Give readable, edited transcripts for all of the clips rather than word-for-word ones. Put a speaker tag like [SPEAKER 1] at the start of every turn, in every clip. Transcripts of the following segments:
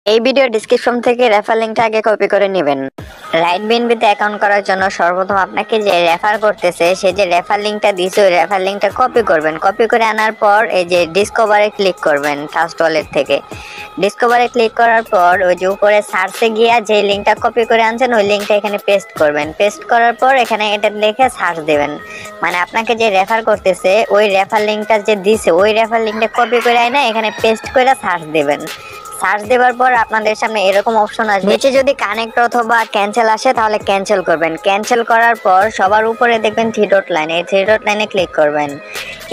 [SPEAKER 1] এই video description থেকে refer লিংকটা আগে কপি করে নেবেন। রাইট বিএনবিতে অ্যাকাউন্ট করার জন্য সর্বপ্রথম আপনাকে যে রেফার করতেছে সে যে রেফার লিংকটা দিয়েছে ওই রেফার লিংকটা কপি করবেন। কপি করে আনার পর এই যে ডিসকভারে ক্লিক করবেন ট্রাস্ট ওয়ালেট থেকে। ডিসকভারে ক্লিক করার পর ওই যে উপরে সার্চে গিয়ে যে লিংকটা কপি করে আনছেন ওই লিংকটা এখানে পেস্ট করবেন। পেস্ট করার পর এখানে এটা লিখে সার্চ দেবেন। মানে আপনাকে যে রেফার করতেছে ওই রেফার লিংকটা যে দিছে ওই রেফার লিংকটা কপি করে আইনা এখানে পেস্ট করে সার্চ দেবেন। সার্চ দেওয়ার পর আপনাদের সামনে এরকম অপশন আসবে। নিচে যদি কানেক্ট অথবা ক্যান্সেল আসে তাহলে ক্যান্সেল করবেন। ক্যান্সেল করার পর সবার উপরে দেখবেন থ্রি ডট লাইন, এই থ্রি ডট লাইনে ক্লিক করবেন।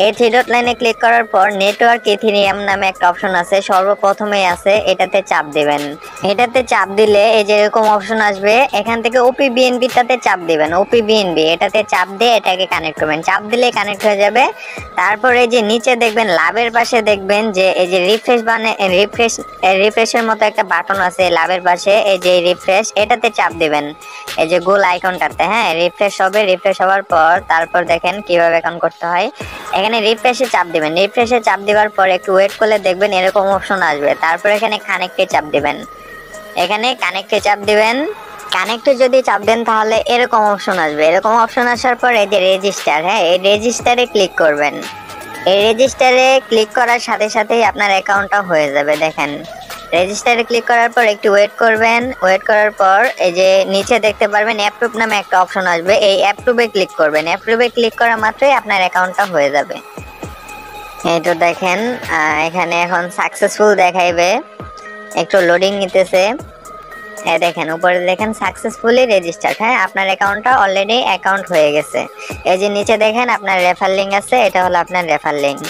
[SPEAKER 1] এই থ্রি ডট লাইনে ক্লিক করার পর নেটওয়ার্ক ইথেরিয়াম নামে একটা অপশন আছে, সর্বপ্রথমেই আছে, এটাতে চাপ দিবেন। এটাতে চাপ দিলে এই যে এরকম অপশন আসবে, এখান থেকে ওপি বিএনবি টাতে চাপ দিবেন। ওপি বিএনবি এটাতে চাপ দিয়ে এটাকে কানেক্ট করবেন। চাপ দিলে কানেক্ট হয়ে যাবে। তারপর এই যে নিচে দেখবেন লাভের পাশে দেখবেন যে এই যে রিফ্রেশের মতো একটা বাটন আছে লাভের পাশে, এই যে রিফ্রেশ এটাতে চাপ দিবেন। এই যে গোল আইকনটাতে, হ্যাঁ, রিফ্রেশ হবে। রিফ্রেশ হওয়ার পর তারপর দেখেন কিভাবে অ্যাকাউন্ট করতে হয়। এখানে রিফ্রেশে চাপ দিবেন। রিফ্রেশে চাপ দেওয়ার পর একটু ওয়েট করলে দেখবেন এরকম অপশন আসবে। তারপর এখানে কানেক্টে চাপ দিবেন। এখানে কানেক্টে চাপ দিবেন। কানেক্টে যদি চাপ দেন তাহলে এরকম অপশন আসবে। এরকম অপশন আসার পর এই যে রেজিস্টার, হ্যাঁ, এই রেজিস্টারে ক্লিক করবেন। এই রেজিস্টারে ক্লিক করার সাথে সাথেই আপনার অ্যাকাউন্টটা হয়ে যাবে। দেখেন রেজিস্টারে ক্লিক করার পর একটু ওয়েট করবেন। ওয়েট করার পর এই যে নিচে দেখতে পারবেন অ্যাপ্রুভ নামে একটা অপশন আসবে, এই অ্যাপ্রুভে ক্লিক করবেন। অ্যাপ্রুভে ক্লিক করা মাত্রই আপনার অ্যাকাউন্টটা হয়ে যাবে। এই তো দেখেন এখানে এখন সাকসেসফুল দেখাইবে, একটু লোডিং নিতেছে। দেখেন উপরে দেখেন সাকসেসফুলি রেজিস্টার্ড, হ্যাঁ, আপনার অ্যাকাউন্টটা অলরেডি অ্যাকাউন্ট হয়ে গেছে। এই যে নিচে দেখেন আপনার রেফার লিংক আছে, এটা হলো আপনার রেফার লিংক।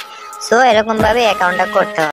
[SPEAKER 1] সো এরকম ভাবে অ্যাকাউন্টটা করতে হবে।